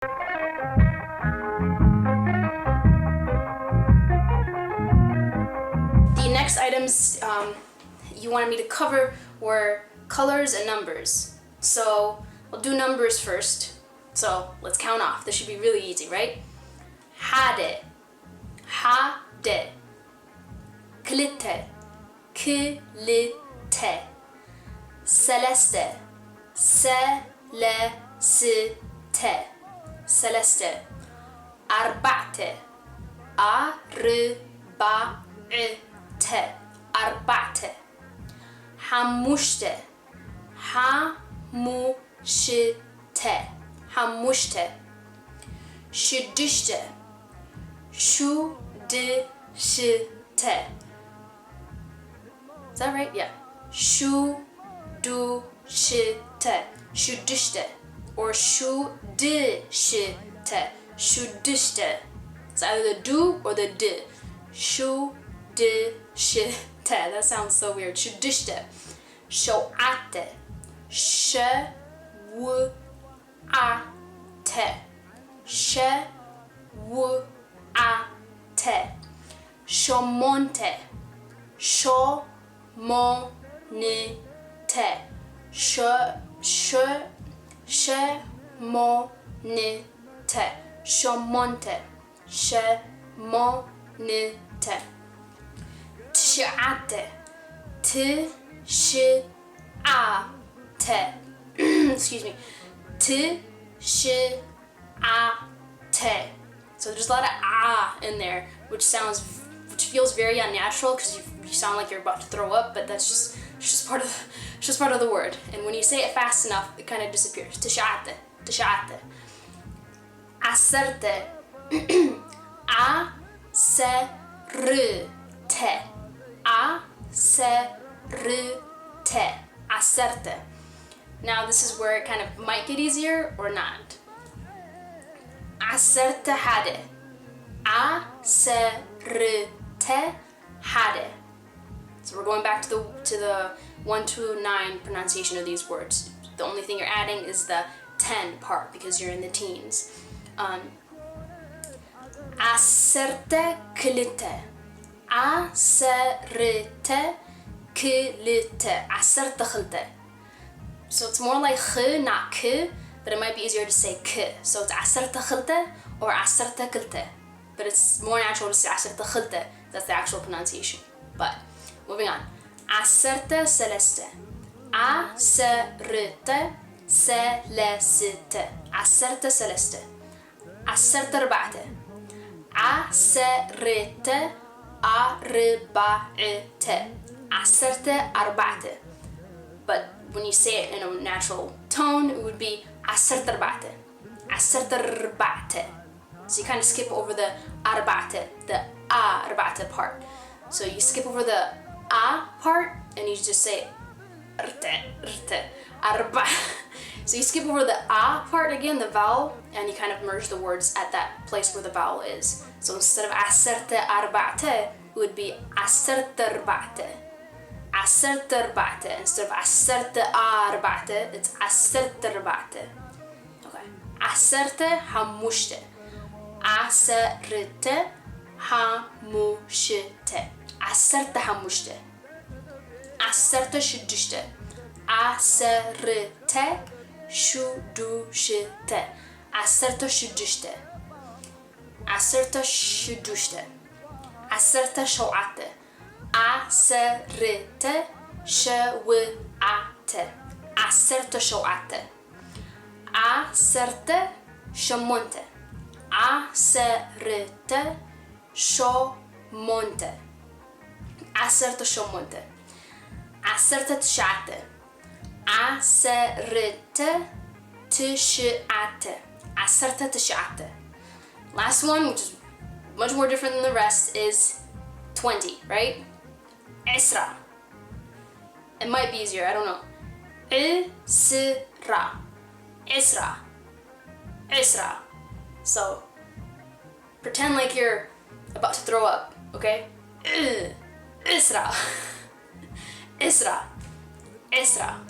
The next items you wanted me to cover were colors and numbers. So we'll do numbers first. So let's count off. This should be really easy, right? Hade, hade, klite, klite, celeste, celeste, celeste, arba'te, arba'te, arba'te, hamushte, hamushte, hamushte, shudishte, shudishte. Is that right? Yeah. Shudishte, shudishte, or shudishte, shudishte. It's either the do or the d. Shudishte. That sounds so weird. Shudishte. Sho'ate. Shewate. Shewate. Shomonte. Shomonite. Shemonite. Shomonte. Shemonite. Tishate. Tishate. Excuse me. Tishate. So there's a lot of in there, which feels very unnatural because you sound like you're about to throw up, but that's just part of the word. And when you say it fast enough, it kind of disappears. Tishate. Tishate. Acerte. Acerte. Acerte. Acerte. Now this is where it kind of might get easier or not. Acerte hade. Acerte hade. So we're going back to the 1 to 9 pronunciation of these words. The only thing you're adding is the 10 part because you're in the teens. Acerte klite. Acerte klite. Acerte khlte. So it's more like kh, not k, but it might be easier to say k. So it's acerte khlte or acerte klite. But it's more natural to say acerte khlte. That's the actual pronunciation. But moving on. Acerte celeste. Acerte celeste. Acerte celeste. Acerte arba'te. Acerte arba'te. Acerte arba'te. But when you say it in a natural tone, it would be acerte arba'te. Acerte arba'te. So you kind of skip over the arba'te, the arba'te part. So you skip over the part and you just say arba. So you skip over the part again, the vowel, and you kind of merge the words at that place where the vowel is. So instead of acerte arba'te, it would be acerte arba'te. Acerte arba'te. Instead of acerte arba'te, it's acerte arba'te. Okay. Acerte hamushte. Acerte hamushte. Acerte hamushte. Acerte shudishte. Acerte shudishte. Acerte shudishte. Acerte shudishte. Acerte sho'ate. Acerte shewate. Acerte sho'ate. Acerte shomonte. Acerte shomonte. Acerte shomonte. Acerte tishate. Acerte tishate. Acerte tishate. Last one, which is much more different than the rest, is 20, right? Isra. It might be easier, I don't know. Isra. Isra. Isra. So, pretend like you're about to throw up, okay? Isra. Isra. Isra.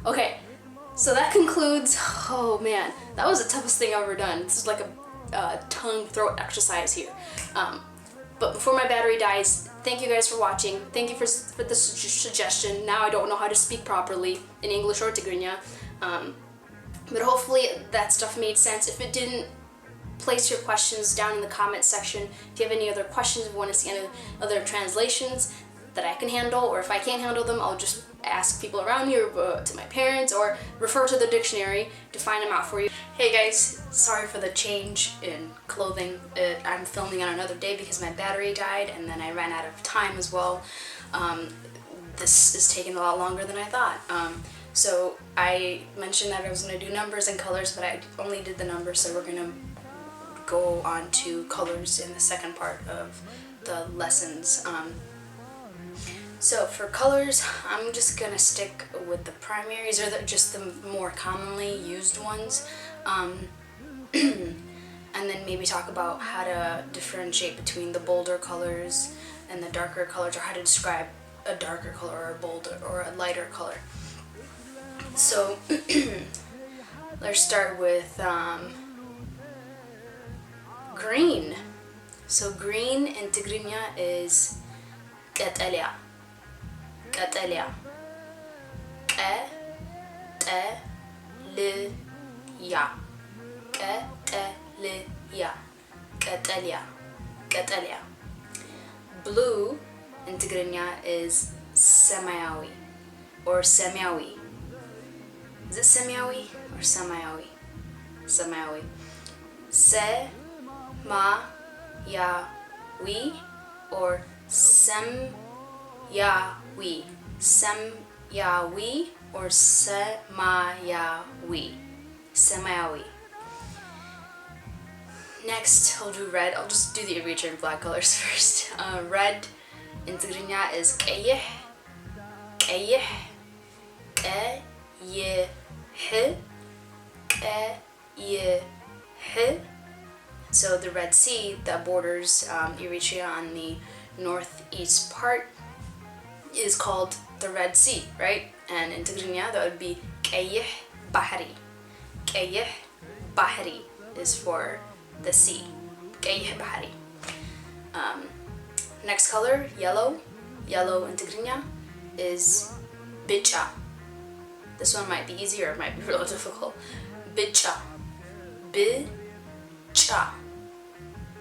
Okay, So that concludes, oh man, that was the toughest thing I've ever done. This is like a tongue throat exercise here. But before my battery dies, thank you guys for watching. Thank you for the suggestion. Now I don't know how to speak properly in English or Tigrinya. But hopefully that stuff made sense. If it didn't, place your questions down in the comment section. If you have any other questions, if you want to see any other translations that I can handle, or if I can't handle them, I'll just ask people around me or to my parents, or refer to the dictionary to find them out for you. Hey guys, sorry for the change in clothing. I'm filming on another day because my battery died, and then I ran out of time as well. This is taking a lot longer than I thought. So I mentioned that I was going to do numbers and colors, but I only did the numbers, so we're going to go on to colors in the second part of the lessons. So for colors, I'm just gonna stick with the primaries, or just the more commonly used ones, and then maybe talk about how to differentiate between the bolder colors and the darker colors, or how to describe a darker color or a bolder or a lighter color. So let's start with green. So green in Tigrinya is قتليا. قتليا. قتليا. قتليا. قتليا. قتليا. Blue in Tigrinya is سماوي or سماوي. Is it سماوي or سماوي? سماوي. Semayawi or Semyawi. Semyawi or Semayawi. Semayawi. Next, I'll do red. I'll just do the return black colors first. Red in Tigrinya is قيح. قيح. قيح. قيح. So the Red Sea that borders Eritrea on the northeast part is called the Red Sea, right? And in Tigrinya that would be قيح بحري. قيح بحري is for the sea. قيح بحري. Next color, yellow. Yellow in Tigrinya is bicha. This one might be easier, it might be real difficult. Bicha. Bicha.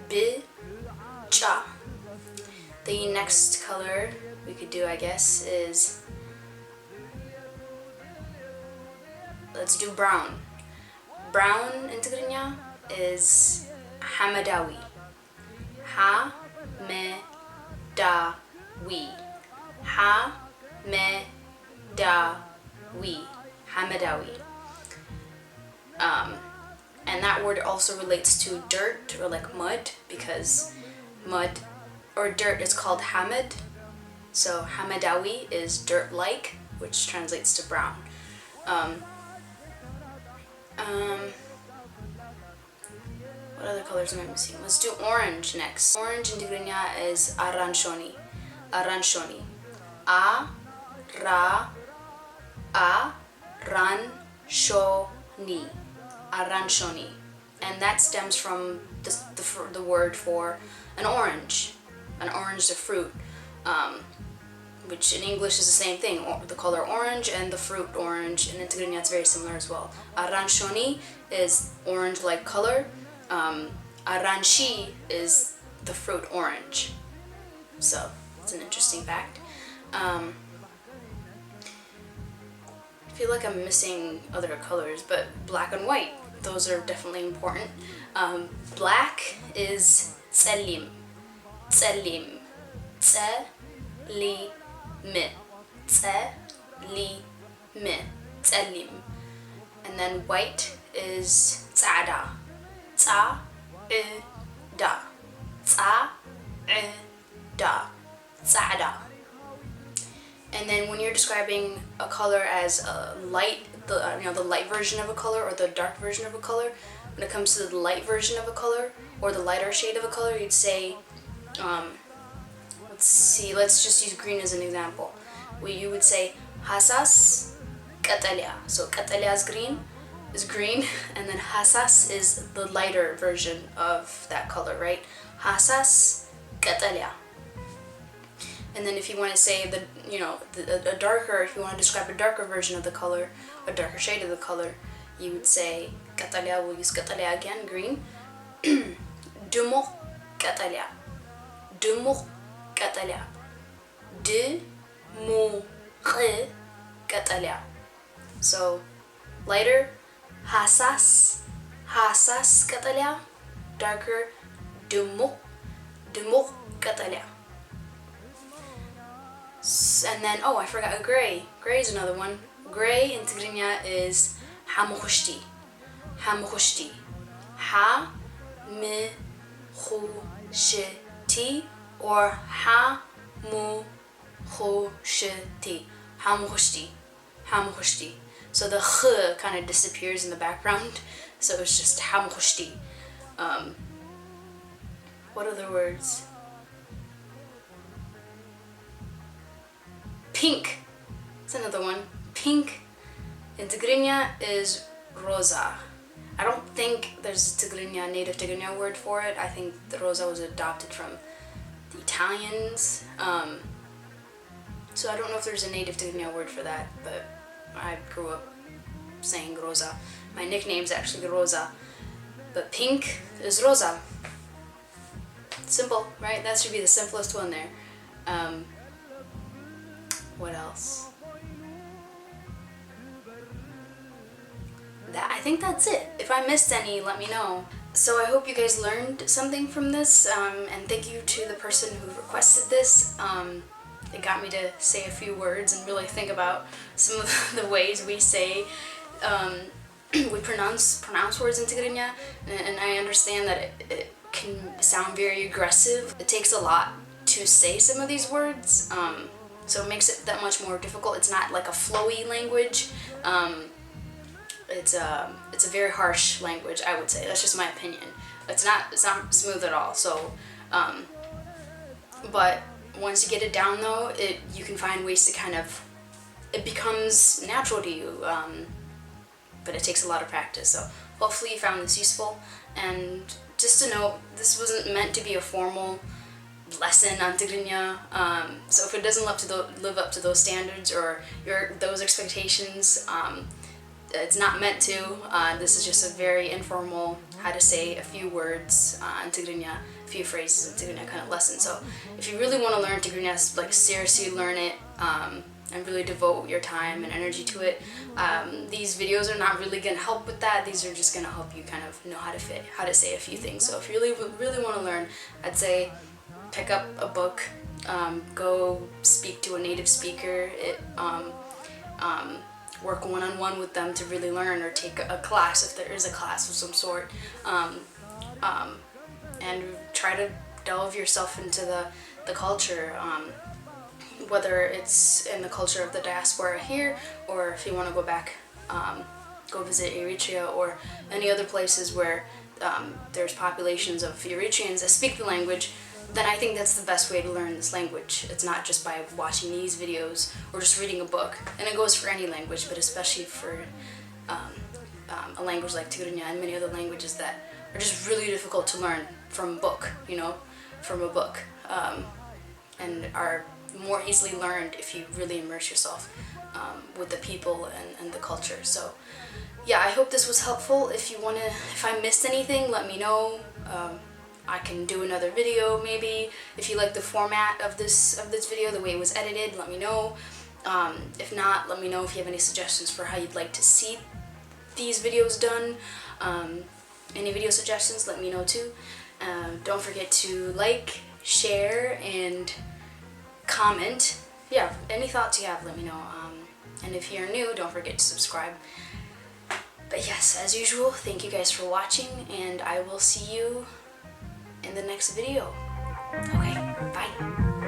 Bicha. The next color we could do, I guess, is, let's do brown. Brown in Tigrinya is hamadawi. Ha-me-da-wi. Ha-me-da-wi. Hamadawi. And that word also relates to dirt or like mud, because mud or dirt is called hamad. So hamadawi is dirt-like, which translates to brown. What other colors am I missing? Let's do orange next. Orange in Tigrinya is aranshoni. Aranshoni. A-ran-sho-ni. Aranshoni. And that stems from the word for an orange. An orange, the fruit, which in English is the same thing, the color orange and the fruit orange, and in Tigrinya it's very similar as well. Aranshoni is orange-like color. Aranshi is the fruit orange. So it's an interesting fact. I feel like I'm missing other colors, but black and white, those are definitely important. Black is tselim. Tselim. Tselim. Tselim. Tselim. And then white is tsada. Tsada. Tsada. Tsada. And then when you're describing a color as a light, the light version of a color or the dark version of a color, when it comes to the light version of a color or the lighter shade of a color, you'd say, let's just use green as an example. You would say hasas ቀጠልያ. So ቀጠልያ is green, and then ሃሳስ is the lighter version of that color, right? ሃሳስ ቀጠልያ. And then if you want to say a darker, if you want to describe a darker version of the color, a darker shade of the color, you would say ቀጠልያ. We'll use ቀጠልያ again, green. ድሙቕ ቀጠልያ. ድሙቕ ቀጠልያ. ድሙቕ ቀጠልያ. So lighter, ሃሳስ ቀጠልያ. Darker, ድሙቕ ቀጠልያ. And then, oh, I forgot a gray. Gray is another one. Gray in Tigrinya is ሓሙኽሽቲ. ሓሙኽሽቲ. ሓሙኽሽቲ or ሓሙኽሽቲ. ሓሙኽሽቲ. ሓሙኽሽቲ. So the х kind of disappears in the background, so it's just ሓሙኽሽቲ. What other words? Pink. That's another one. Pink in Tigrinya is rosa. I don't think there's a native Tigrinya word for it. I think the rosa was adopted from the Italians. So I don't know if there's a native Tigrinya word for that, but I grew up saying rosa. My nickname is actually Rosa. But pink is rosa. Simple, right? That should be the simplest one there. What else? I think that's it. If I missed any, let me know. So I hope you guys learned something from this, and thank you to the person who requested this. It got me to say a few words and really think about some of the ways we say, we pronounce words in Tigrinya, and I understand that it can sound very aggressive. It takes a lot to say some of these words, so it makes it that much more difficult. It's not like a flowy language. It's a very harsh language, I would say. That's just my opinion. It's not smooth at all. So, but once you get it down, though, you can find ways to it becomes natural to you. But it takes a lot of practice. So hopefully you found this useful. And just to note, this wasn't meant to be a formal lesson on Tigrinya. So if it doesn't live up to those standards or those expectations, it's not meant to. This is just a very informal, how to say a few words in Tigrinya, a few phrases in Tigrinya kind of lesson. So if you really want to learn Tigrinya, like seriously learn it, and really devote your time and energy to it, these videos are not really going to help with that. These are just going to help you kind of know how to say a few things. So if you really want to learn, I'd say pick up a book, go speak to a native speaker, work one-on-one with them to really learn, or take a class if there is a class of some sort, and try to delve yourself into the culture, whether it's in the culture of the diaspora here, or if you want to go back, go visit Eritrea or any other places where there's populations of Eritreans that speak the language, then I think that's the best way to learn this language. It's not just by watching these videos or just reading a book. And it goes for any language, but especially for a language like Tigrinya and many other languages that are just really difficult to learn from a book, and are more easily learned if you really immerse yourself with the people and the culture. So yeah, I hope this was helpful. If I missed anything, let me know. I can do another video maybe. If you like the format of this video, the way it was edited, let me know. If not, let me know if you have any suggestions for how you'd like to see these videos done. Any video suggestions, let me know too. Don't forget to like, share, and comment. Yeah, any thoughts you have, let me know. And if you're new, don't forget to subscribe. But yes, as usual, thank you guys for watching, and I will see you in the next video. Okay, bye.